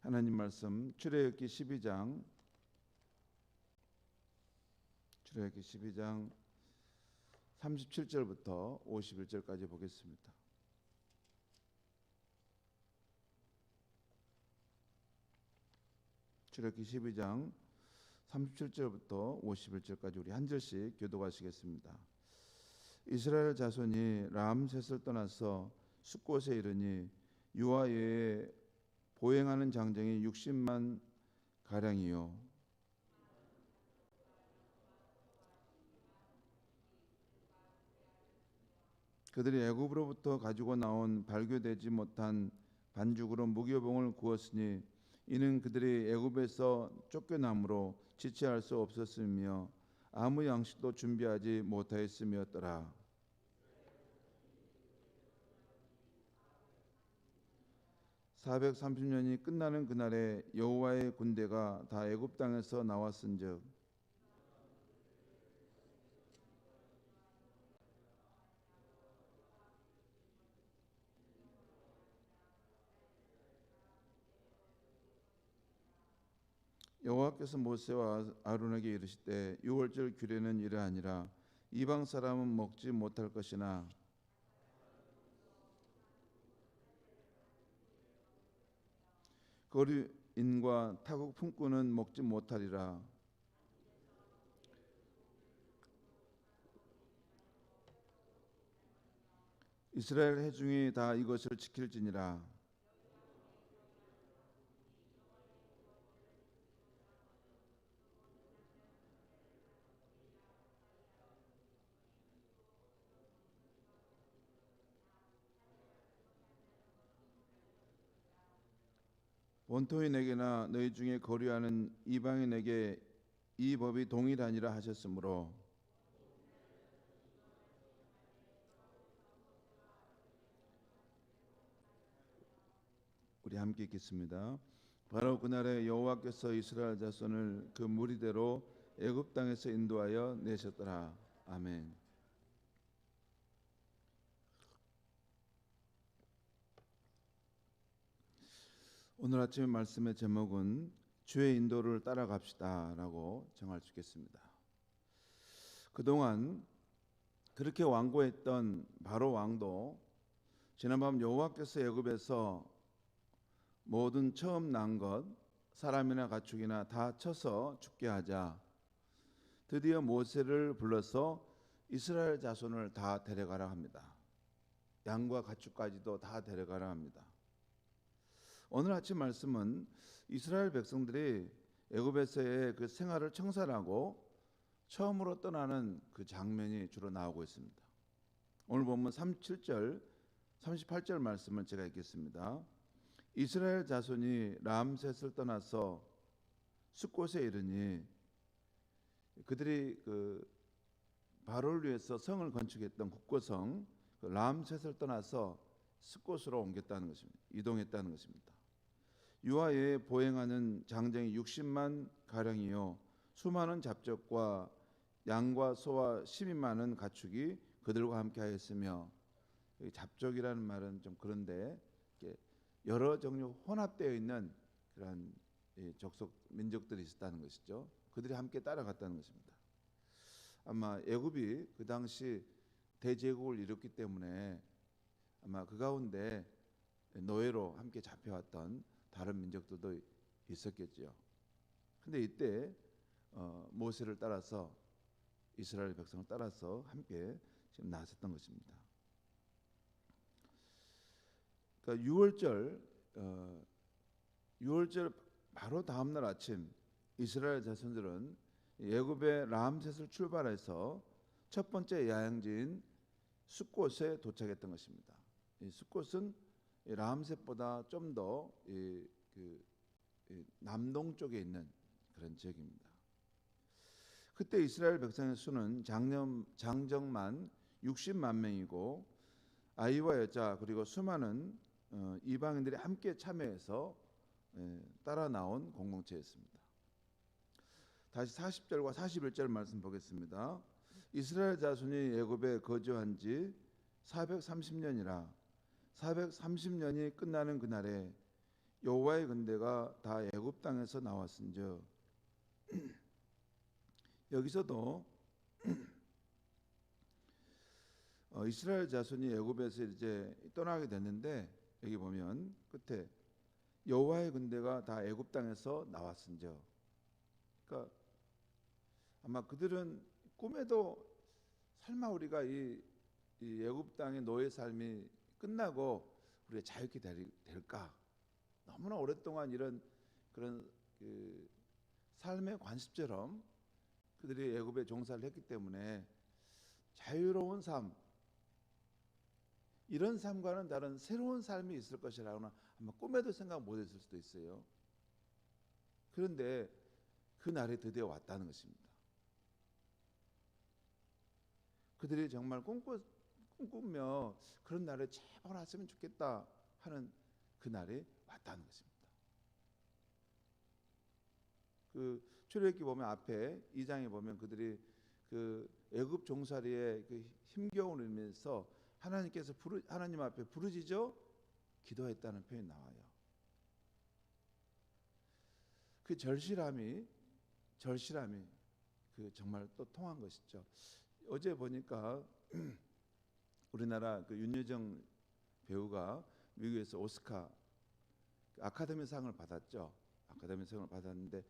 하나님 말씀 출애굽기 12장 37절부터 51절까지 보겠습니다. 출애굽기 12장 37절부터 51절까지 우리 한 절씩 교독하시겠습니다. 이스라엘 자손이 람셋을 떠나서 숫곳에 이르니 유아에 보행하는 장정이 60만 가량이요 그들이 애굽으로부터 가지고 나온 발교되지 못한 반죽으로 무교봉을 구웠으니 이는 그들이 애굽에서 쫓겨남으로 지체할 수 없었으며 아무 양식도 준비하지 못하였음이었더라. 430년이 끝나는 그날에 여호와의 군대가 다 애굽 땅에서 나왔은즉 여호와께서 모세와 아론에게 이르시되 유월절 규례는 이러하니라. 이방 사람은 먹지 못할 것이나 거류인과 타국 품꾼은 먹지 못하리라. 이스라엘 회중이 다 이것을 지킬지니라. 본토인에게나 너희 중에 거류하는 이방인에게 이 법이 동일하니라 하셨으므로 우리 함께 읽겠습니다. 바로 그날에 여호와께서 이스라엘 자손을 그 무리대로 애굽 땅에서 인도하여 내셨더라. 아멘. 오늘 아침의 말씀의 제목은 주의 인도를 따라갑시다 라고 정할 수 있겠습니다. 그동안 그렇게 완고했던 바로 왕도 지난밤 여호와께서 애굽에서 모든 처음 난 것 사람이나 가축이나 다 쳐서 죽게 하자 드디어 모세를 불러서 이스라엘 자손을 다 데려가라 합니다. 양과 가축까지도 다 데려가라 합니다. 오늘 아침 말씀은 이스라엘 백성들이 애굽에서의 그 생활을 청산하고 처음으로 떠나는 그 장면이 주로 나오고 있습니다. 오늘 본문 37절 38절 말씀을 제가 읽겠습니다. 이스라엘 자손이 람셋을 떠나서 숫곳에 이르니 그들이 그 바로를 위해서 성을 건축했던 국고성 그 람셋을 떠나서 숫곳으로 옮겼다는 것입니다. 이동했다는 것입니다. 유아에 보행하는 장정이 60만 가량이요 수많은 잡적과 양과 소와 12 많은 가축이 그들과 함께 하였으며 잡적이라는 말은 좀 그런데 여러 종류 혼합되어 있는 그런 족속 민족들이 있었다는 것이죠. 그들이 함께 따라갔다는 것입니다. 아마 애굽이 그 당시 대제국을 이뤘기 때문에 아마 그 가운데 노예로 함께 잡혀왔던 다른 민족들도 있었겠죠. 근데 이때 모세를 따라서 이스라엘 백성을 따라서 함께 지금 나섰던 것입니다. 그러니까 6월절 바로 다음 날 아침 이스라엘 자손들은 애굽의 람셋을 출발해서 첫 번째 야영지인 숫곳에 도착했던 것입니다. 이 숫곳은 람셋보다 좀 더 남동쪽에 있는 그런 지역입니다. 그때 이스라엘 백성의 수는 장정만 60만 명이고 아이와 여자 그리고 수많은 이방인들이 함께 참여해서 따라 나온 공동체였습니다. 다시 40절과 41절 말씀 보겠습니다. 이스라엘 자손이 애굽에 거주한 지 430년이라 430년이 끝나는 그날에 여호와의 군대가 다 애굽 땅에서 나왔은즉. 여기서도 이스라엘 자손이 애굽에서 이제 떠나게 됐는데, 여기 보면 끝에 여호와의 군대가 다 애굽 땅에서 나왔은즉. 그러니까 아마 그들은 꿈에도 설마 우리가 이 애굽 땅의 노예 삶이 끝나고 우리가 자유케 될까? 너무나 오랫동안 이런 그런 그 삶의 관습처럼 그들이 애굽에 종사를 했기 때문에 자유로운 삶, 이런 삶과는 다른 새로운 삶이 있을 것이라고는 아마 꿈에도 생각 못했을 수도 있어요. 그런데 그 날이 드디어 왔다는 것입니다. 그들이 정말 꿈꾸며 그런 날에 제발 왔으면 좋겠다 하는 그 날이 왔다는 것입니다. 그 출애굽기 보면 앞에 2장에 보면 그들이 그 애굽 종살이의 그 힘겨운 의미에서 하나님께서 하나님 앞에 부르짖어 기도했다는 표현이 나와요. 그 절실함이 그 정말 또 통한 것이죠. 어제 보니까 우리나라 그 윤여정 배우가 미국에서 오스카 아카데미상을 받았죠. 아카데미상을 받았는데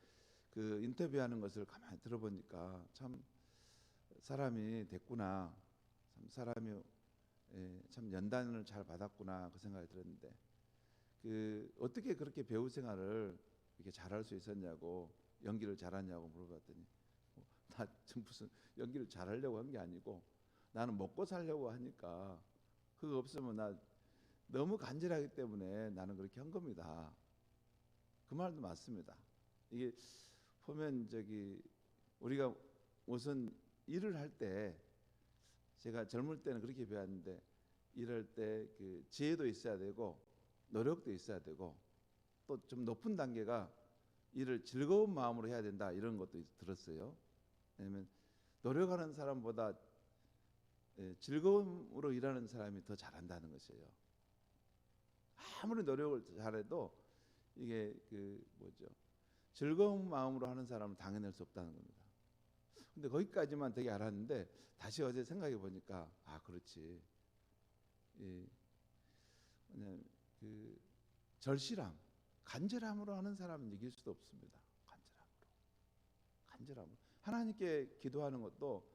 그 인터뷰하는 것을 가만히 들어보니까 참 사람이 됐구나, 참 사람이 참 연단을 잘 받았구나, 그 생각이 들었는데, 그 어떻게 그렇게 배우 생활을 이렇게 잘할 수 있었냐고, 연기를 잘하냐고 물어봤더니 나 좀 무슨 연기를 잘하려고 한 게 아니고 나는 먹고 살려고 하니까 그거 없으면 나 너무 간절하기 때문에 나는 그렇게 한 겁니다. 그 말도 맞습니다. 이게 보면 우리가 우선 일을 할 때, 제가 젊을 때는 그렇게 배웠는데, 일할 때 그 지혜도 있어야 되고 노력도 있어야 되고 또 좀 높은 단계가 일을 즐거운 마음으로 해야 된다, 이런 것도 들었어요. 왜냐하면 노력하는 사람보다 즐거움으로 일하는 사람이 더 잘한다는 것이에요. 아무리 노력을 잘해도 이게 즐거운 마음으로 하는 사람은 당해낼 수 없다는 겁니다. 근데 거기까지만 되게 알았는데 다시 어제 생각해 보니까 그렇지. 그 절실함, 간절함으로 하는 사람은 이길 수도 없습니다. 간절함으로 하나님께 기도하는 것도,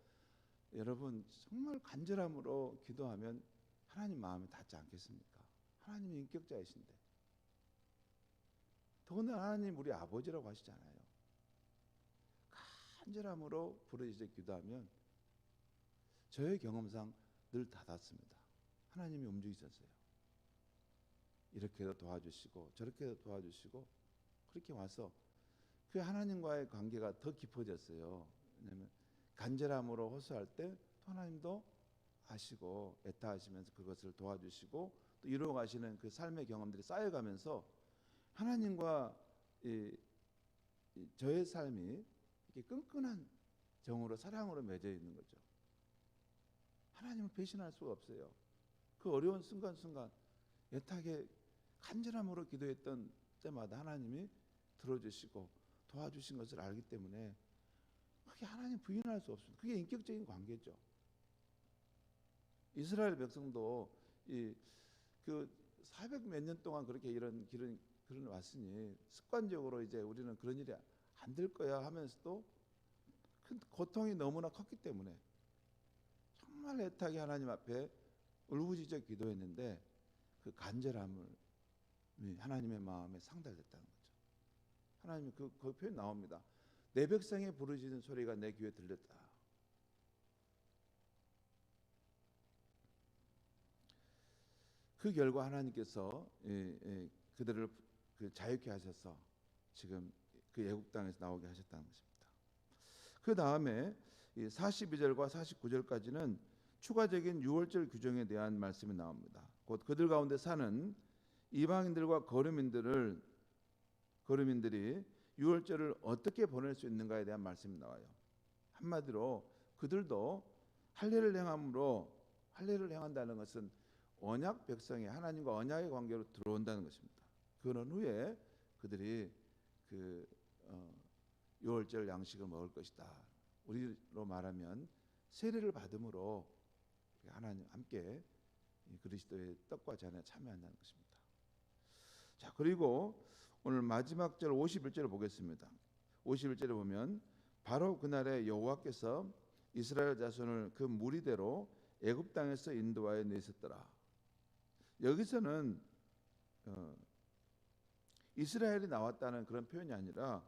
여러분 정말 간절함으로 기도하면 하나님 마음이 닿지 않겠습니까? 하나님이 인격자이신데, 더군다나 하나님 우리 아버지라고 하시잖아요. 간절함으로 부르짖어 기도하면 저의 경험상 늘 닿았습니다. 하나님이 움직이셨어요. 이렇게도 도와주시고 저렇게도 도와주시고, 그렇게 와서 그 하나님과의 관계가 더 깊어졌어요. 왜냐하면 간절함으로 호소할 때 하나님도 아시고 애타하시면서 그것을 도와주시고 또 이루어 가시는 그 삶의 경험들이 쌓여가면서 하나님과 저의 삶이 이렇게 끈끈한 정으로, 사랑으로 맺어 있는 거죠. 하나님을 배신할 수가 없어요. 그 어려운 순간순간 애타게 간절함으로 기도했던 때마다 하나님이 들어주시고 도와주신 것을 알기 때문에 그게 하나님 부인할 수 없습니다. 그게 인격적인 관계죠. 이스라엘 백성도 그 400 몇 년 동안 그렇게 이런 길을 왔으니 습관적으로 이제 우리는 그런 일이 안 될 거야 하면서도 큰 고통이 너무나 컸기 때문에 정말 애타게 하나님 앞에 울부짖어 기도했는데 그 간절함을 하나님의 마음에 상달됐다는 거죠. 하나님이 그 표현 나옵니다. 내 백성의 부르짖는 소리가 내 귀에 들렸다. 그 결과 하나님께서 그들을 자유케 하셔서 지금 그 애국 땅에서 나오게 하셨다는 것입니다. 그 다음에 42절과 49절까지는 추가적인 유월절 규정에 대한 말씀이 나옵니다. 곧 그들 가운데 사는 이방인들과 거류민들이 유월절을 어떻게 보낼 수 있는가에 대한 말씀이 나와요. 한마디로 그들도 할례를 행한다는 것은 언약 백성이 하나님과 언약의 관계로 들어온다는 것입니다. 그런 후에 그들이 그 유월절 양식을 먹을 것이다. 우리로 말하면 세례를 받음으로 하나님 함께 그리스도의 떡과 잔에 참여한다는 것입니다. 자, 그리고 오늘 마지막 절 51절을 보겠습니다. 51절에 보면 바로 그날에 여호와께서 이스라엘 자손을 그 무리대로 애굽 땅에서 인도하여 내셨더라. 여기서는 이스라엘이 나왔다는 그런 표현이 아니라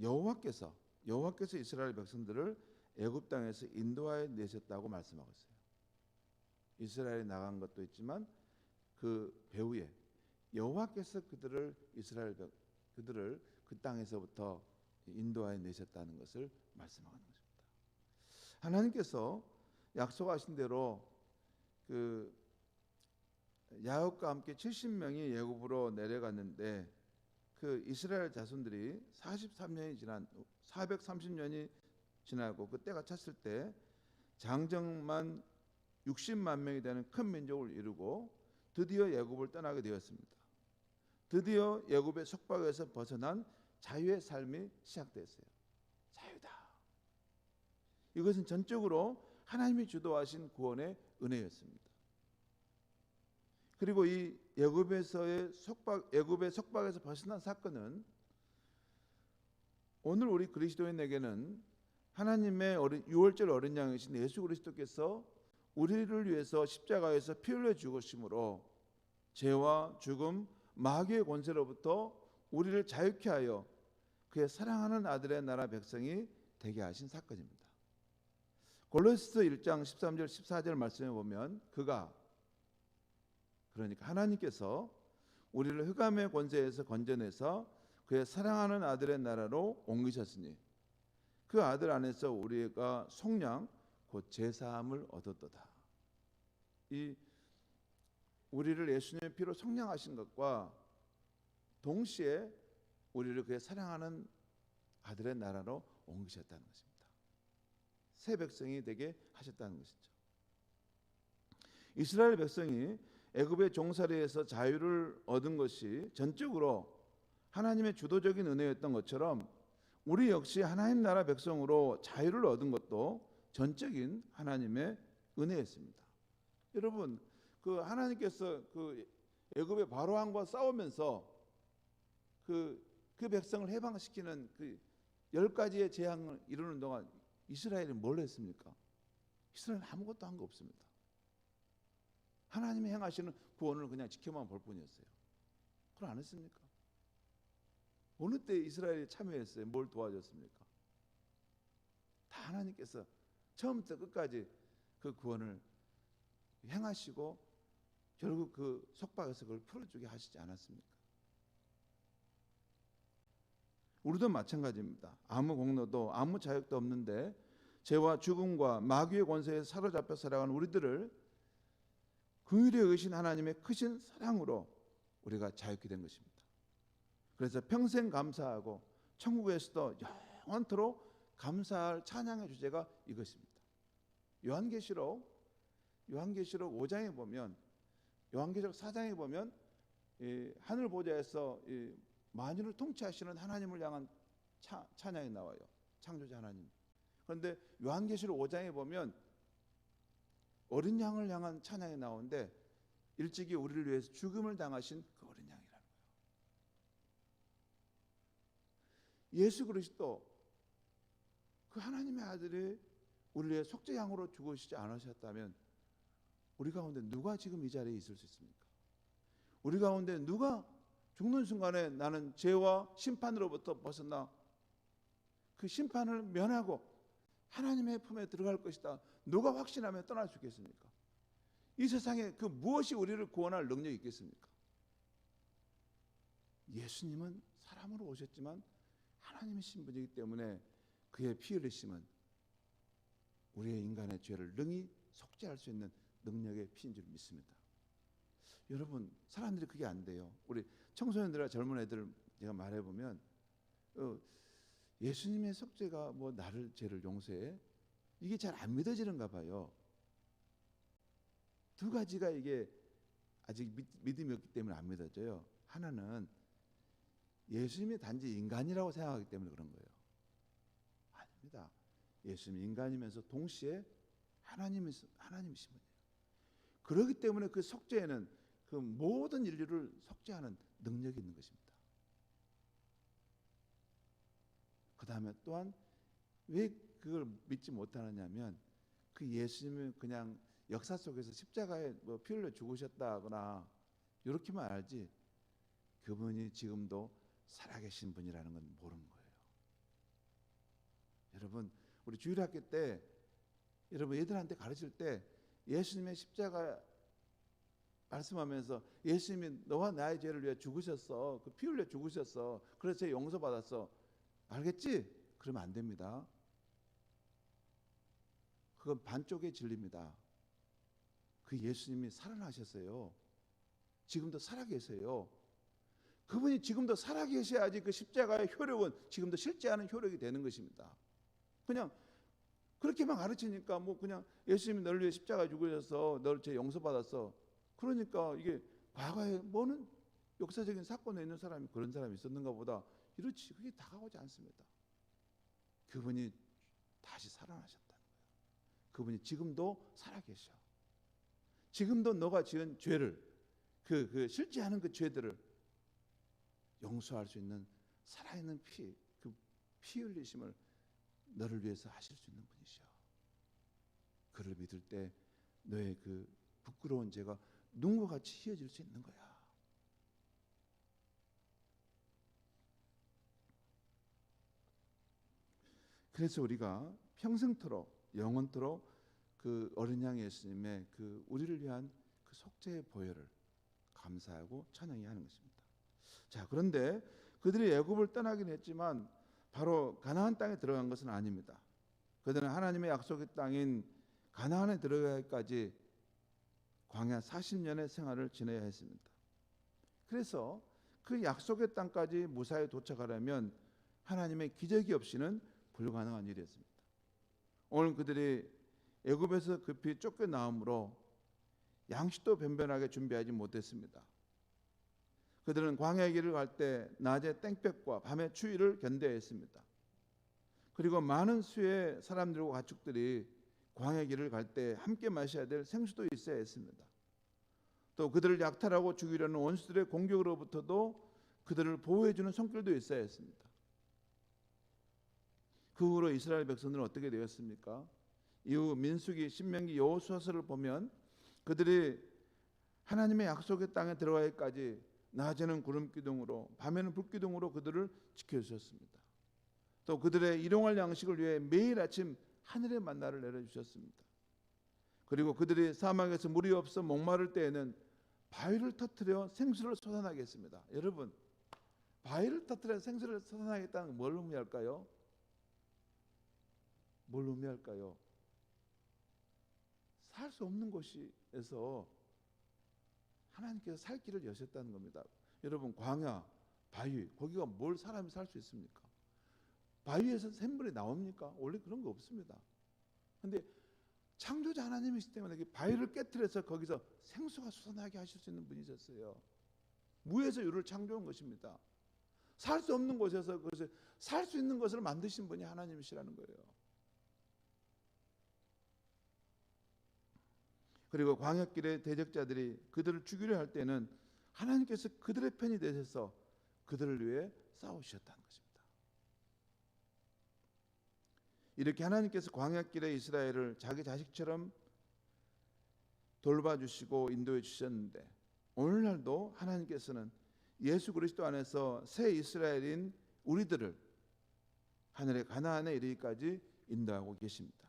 여호와께서 이스라엘 백성들을 애굽 땅에서 인도하여 내셨다고 말씀하고 있어요. 이스라엘이 나간 것도 있지만 그 배후에 여호와께서 그들을 그 땅에서부터 인도하여 내셨다는 것을 말씀하는 것입니다. 하나님께서 약속하신 대로 그 야곱과 함께 70명이 애굽으로 내려갔는데 그 이스라엘 자손들이 430년이 지나고 그 때가 찼을 때 장정만 60만 명이 되는 큰 민족을 이루고 드디어 애굽을 떠나게 되었습니다. 드디어 애굽의 속박에서 벗어난 자유의 삶이 시작됐어요. 자유다. 이것은 전적으로 하나님이 주도하신 구원의 은혜였습니다. 그리고 이 애굽의 속박에서 벗어난 사건은 오늘 우리 그리스도인에게는 하나님의 유월절 어린 양이신 예수 그리스도께서 우리를 위해서 십자가에서 피 흘려 죽으심으로 죄와 죽음, 마귀의 권세로부터 우리를 자유케 하여 그의 사랑하는 아들의 나라 백성이 되게 하신 사건입니다. 골로새서 1장 13절 14절 말씀에 보면 그러니까 하나님께서 우리를 흑암의 권세에서 건져내서 그의 사랑하는 아들의 나라로 옮기셨으니 그 아들 안에서 우리가 속량 곧 제사함을 얻었도다. 이 우리를 예수님의 피로 속량하신 것과 동시에 우리를 그의 사랑하는 아들의 나라로 옮기셨다는 것입니다. 새 백성이 되게 하셨다는 것이죠. 이스라엘 백성이 애굽의 종살이에서 자유를 얻은 것이 전적으로 하나님의 주도적인 은혜였던 것처럼 우리 역시 하나님 나라 백성으로 자유를 얻은 것도 전적인 하나님의 은혜였습니다. 여러분, 그 하나님께서 그 애굽의 바로왕과 싸우면서 그 백성을 해방시키는 그 10가지의 재앙을 이루는 동안 이스라엘이 뭘 했습니까? 이스라엘은 아무것도 한 거 없습니다. 하나님이 행하시는 구원을 그냥 지켜만 볼 뿐이었어요. 그걸 안 했습니까? 어느 때 이스라엘이 참여했어요? 뭘 도와줬습니까? 다 하나님께서 처음부터 끝까지 그 구원을 행하시고 결국 그 속박에서 그걸 풀어주게 하시지 않았습니까? 우리도 마찬가지입니다. 아무 공로도 아무 자격도 없는데 죄와 죽음과 마귀의 권세에 사로잡혀 살아가는 우리들을 긍휼히 여기신 하나님의 크신 사랑으로 우리가 자유케 된 것입니다. 그래서 평생 감사하고 천국에서도 영원토록 감사할 찬양의 주제가 이것입니다. 요한계시록 5장에 보면, 요한계시록 4장에 보면 하늘 보좌에서 만유를 통치하시는 하나님을 향한 찬양이 나와요. 창조자 하나님. 그런데 요한계시록 5장에 보면 어린 양을 향한 찬양이 나오는데 일찍이 우리를 위해서 죽음을 당하신 그 어린 양이라는 거예요. 예수 그리스도 그 하나님의 아들이 우리를 위해 속죄양으로 죽으시지 않으셨다면 우리 가운데 누가 지금 이 자리에 있을 수 있습니까? 우리 가운데 누가 죽는 순간에 나는 죄와 심판으로부터 벗어나 그 심판을 면하고 하나님의 품에 들어갈 것이다. 누가 확신하며 떠날 수 있겠습니까? 이 세상에 그 무엇이 우리를 구원할 능력이 있겠습니까? 예수님은 사람으로 오셨지만 하나님의 신분이기 때문에 그의 피 흘리심은 우리의 인간의 죄를 능히 속죄할 수 있는 능력의 피인 줄 믿습니다. 여러분, 사람들이 그게 안 돼요. 우리 청소년들과 젊은 애들 제가 말해보면 예수님의 속죄가 뭐 나를 죄를 용서해? 이게 잘 안 믿어지는가 봐요. 두 가지가 이게 아직 믿음이 없기 때문에 안 믿어져요. 하나는 예수님이 단지 인간이라고 생각하기 때문에 그런 거예요. 아닙니다. 예수님이 인간이면서 동시에 하나님이신 분이에요. 그렇기 때문에 그 속죄에는 그 모든 인류를 속죄하는 능력이 있는 것입니다. 그 다음에 또한 왜 그걸 믿지 못하느냐면 그 예수님은 그냥 역사 속에서 십자가에 피 흘려 죽으셨다거나 이렇게만 알지 그분이 지금도 살아계신 분이라는 건 모르는 거예요. 여러분 우리 주일학교 때 여러분 애들한테 가르칠 때 예수님의 십자가 말씀하면서 예수님이 너와 나의 죄를 위해 죽으셨어. 그 피 흘려 죽으셨어. 그래서 죄 용서받았어. 알겠지? 그러면 안 됩니다. 그건 반쪽의 진리입니다. 그 예수님이 살아나셨어요. 지금도 살아계세요. 그분이 지금도 살아계셔야지 그 십자가의 효력은 지금도 실제하는 효력이 되는 것입니다. 그냥 그렇게만 가르치니까 뭐 그냥 예수님이 너를 위해 십자가에 죽으셔서 너를 죄 용서받았어. 그러니까 이게 과거에 뭐는 역사적인 사건에 있는 사람이 그런 사람이 있었는가 보다 이렇지 그게 다가오지 않습니다. 그분이 다시 살아나셨다는 거예요. 그분이 지금도 살아계셔. 지금도 너가 지은 죄를 그 실제하는 그 죄들을 용서할 수 있는 살아있는 그 피 흘리심을 너를 위해서 하실 수 있는 분이셔. 그를 믿을 때 너의 그 부끄러운 죄가 눈과 같이 희어질 수 있는 거야. 그래서 우리가 평생토록 영원토록 그 어린 양 예수님의 그 우리를 위한 그 속죄의 보혈을 감사하고 찬양해야 하는 것입니다. 자, 그런데 그들이 애굽을 떠나긴 했지만 바로 가나안 땅에 들어간 것은 아닙니다. 그들은 하나님의 약속의 땅인 가나안에 들어가기까지 광야 40년의 생활을 지내야 했습니다. 그래서 그 약속의 땅까지 무사히 도착하려면 하나님의 기적이 없이는 불가능한 일이었습니다. 오늘 그들이 애굽에서 급히 쫓겨나오므로 양식도 변변하게 준비하지 못했습니다. 그들은 광야의 길을 갈 때 낮에 땡볕과 밤의 추위를 견뎌야 했습니다. 그리고 많은 수의 사람들과 가축들이 광야의 길을 갈 때 함께 마셔야 될 생수도 있어야 했습니다. 또 그들을 약탈하고 죽이려는 원수들의 공격으로부터도 그들을 보호해주는 손길도 있어야 했습니다. 그 후로 이스라엘 백성들은 어떻게 되었습니까? 이후 민수기, 신명기, 여호수아서를 보면 그들이 하나님의 약속의 땅에 들어가기까지 낮에는 구름 기둥으로 밤에는 불 기둥으로 그들을 지켜주셨습니다. 또 그들의 일용할 양식을 위해 매일 아침 하늘의 만나를 내려주셨습니다. 그리고 그들이 사막에서 물이 없어 목마를 때에는 바위를 터뜨려 생수를 솟아나게 했습니다. 여러분, 바위를 터뜨려 생수를 솟아나겠다는 건 뭘 의미할까요? 뭘 의미할까요? 살 수 없는 곳에서 하나님께서 살 길을 여셨다는 겁니다. 여러분, 광야, 바위, 거기가 뭘 사람이 살 수 있습니까? 바위에서 샘물이 나옵니까? 원래 그런 거 없습니다. 그런데 창조자 하나님이시기 때문에 바위를 깨트려서 거기서 생수가 솟아나게 하실 수 있는 분이셨어요. 무에서 유를 창조한 것입니다. 살 수 없는 곳에서 살 수 있는 것을 만드신 분이 하나님이시라는 거예요. 그리고 광야길의 대적자들이 그들을 죽이려 할 때는 하나님께서 그들의 편이 되셔서 그들을 위해 싸우셨다는 것입니다. 이렇게 하나님께서 광야길의 이스라엘을 자기 자식처럼 돌봐주시고 인도해 주셨는데 오늘날도 하나님께서는 예수 그리스도 안에서 새 이스라엘인 우리들을 하늘의 가나안에 이르기까지 인도하고 계십니다.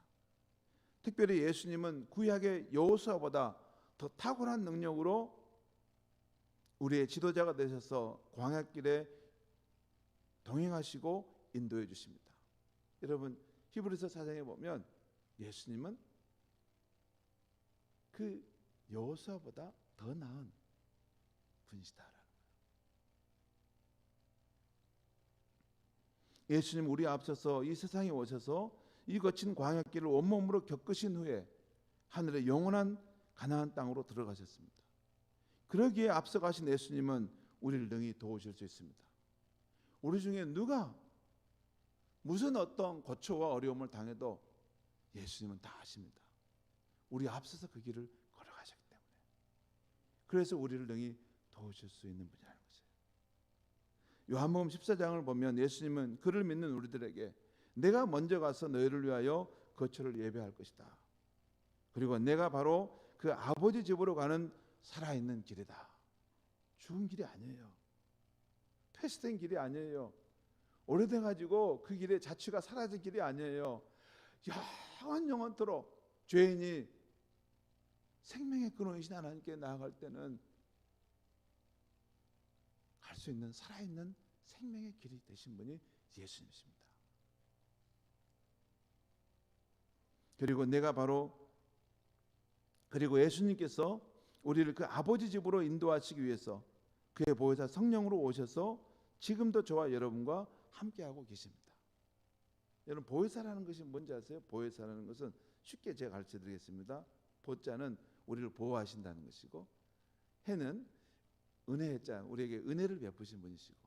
특별히 예수님은 구약의 여호수아보다 더 탁월한 능력으로 우리의 지도자가 되셔서 광야길에 동행하시고 인도해 주십니다. 여러분, 히브리서 4장에 보면 예수님은 그 여호수아보다 더 나은 분이시다라는 거예요. 예수님 우리 앞서서 이 세상에 오셔서 이 거친 광야길을 온몸으로 겪으신 후에 하늘의 영원한 가나안 땅으로 들어가셨습니다. 그러기에 앞서가신 예수님은 우리를 능히 도우실 수 있습니다. 우리 중에 누가 무슨 어떤 고초와 어려움을 당해도 예수님은 다 아십니다. 우리 앞서서 그 길을 걸어가셨기 때문에. 그래서 우리를 능히 도우실 수 있는 분이라는 것이에요. 요한복음 14장을 보면 예수님은 그를 믿는 우리들에게 내가 먼저 가서 너희를 위하여 거처를 예배할 것이다. 그리고 내가 바로 그 아버지 집으로 가는 살아있는 길이다. 죽은 길이 아니에요. 폐쇄된 길이 아니에요. 오래돼가지고 그 길의 자취가 사라진 길이 아니에요. 영원토록 죄인이 생명의 근원이신 하나님께 나아갈 때는 갈 수 있는 살아있는 생명의 길이 되신 분이 예수님이십니다. 그리고 예수님께서 우리를 그 아버지 집으로 인도하시기 위해서 그의 보혜사 성령으로 오셔서 지금도 저와 여러분과 함께하고 계십니다. 여러분, 보혜사라는 것이 뭔지 아세요? 보혜사라는 것은 쉽게 제가 가르쳐 드리겠습니다. 보자는 우리를 보호하신다는 것이고, 해는 은혜의 자, 우리에게 은혜를 베푸신 분이시고,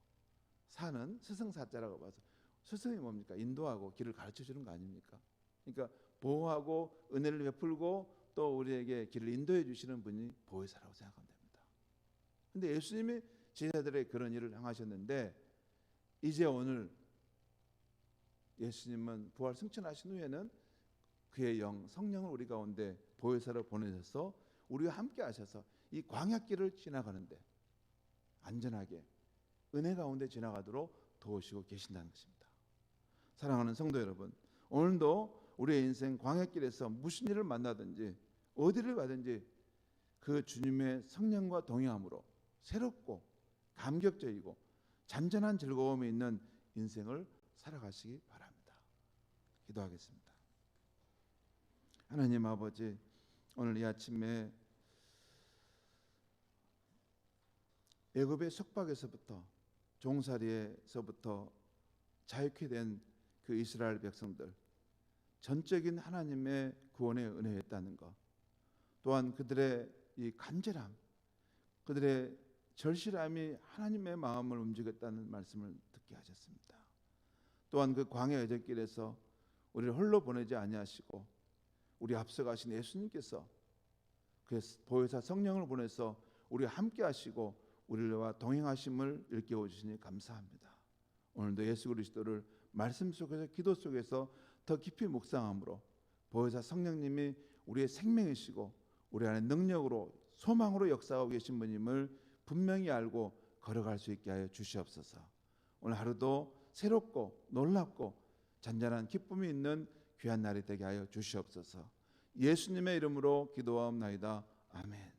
사는 스승사자라고 봐서, 스승이 뭡니까? 인도하고 길을 가르쳐 주는 거 아닙니까? 그러니까 보호하고 은혜를 베풀고 또 우리에게 길을 인도해 주시는 분이 보혜사라고 생각하면 됩니다. 근데 예수님이 제자들의 그런 일을 행하셨는데, 이제 오늘 예수님은 부활 승천하신 후에는 그의 영 성령을 우리 가운데 보혜사로 보내셔서 우리와 함께 하셔서 이 광야길을 지나가는데 안전하게 은혜 가운데 지나가도록 도우시고 계신다는 것입니다. 사랑하는 성도 여러분, 오늘도 우리의 인생 광야길에서 무슨 일을 만나든지 어디를 가든지 그 주님의 성령과 동행함으로 새롭고 감격적이고 잔잔한 즐거움이 있는 인생을 살아가시기 바랍니다. 기도하겠습니다. 하나님 아버지, 오늘 이 아침에 애굽의 속박에서부터 종살이에서부터 자유케 된 그 이스라엘 백성들, 전적인 하나님의 구원의 은혜였다는 것, 또한 그들의 이 간절함, 그들의 절실함이 하나님의 마음을 움직였다는 말씀을 듣게 하셨습니다. 또한 그 광야 여정길에서 우리를 홀로 보내지 아니하시고 우리 앞서가신 예수님께서 그 보혜사 성령을 보내서 우리와 함께 하시고 우리와 동행하심을 일깨워 주시니 감사합니다. 오늘도 예수 그리스도를 말씀 속에서 기도 속에서 더 깊이 묵상함으로 보혜사 성령님이 우리의 생명이시고 우리 안에 능력으로 소망으로 역사하고 계신 분임을 분명히 알고 걸어갈 수 있게 하여 주시옵소서. 오늘 하루도 새롭고 놀랍고 잔잔한 기쁨이 있는 귀한 날이 되게 하여 주시옵소서. 예수님의 이름으로 기도하옵나이다. 아멘.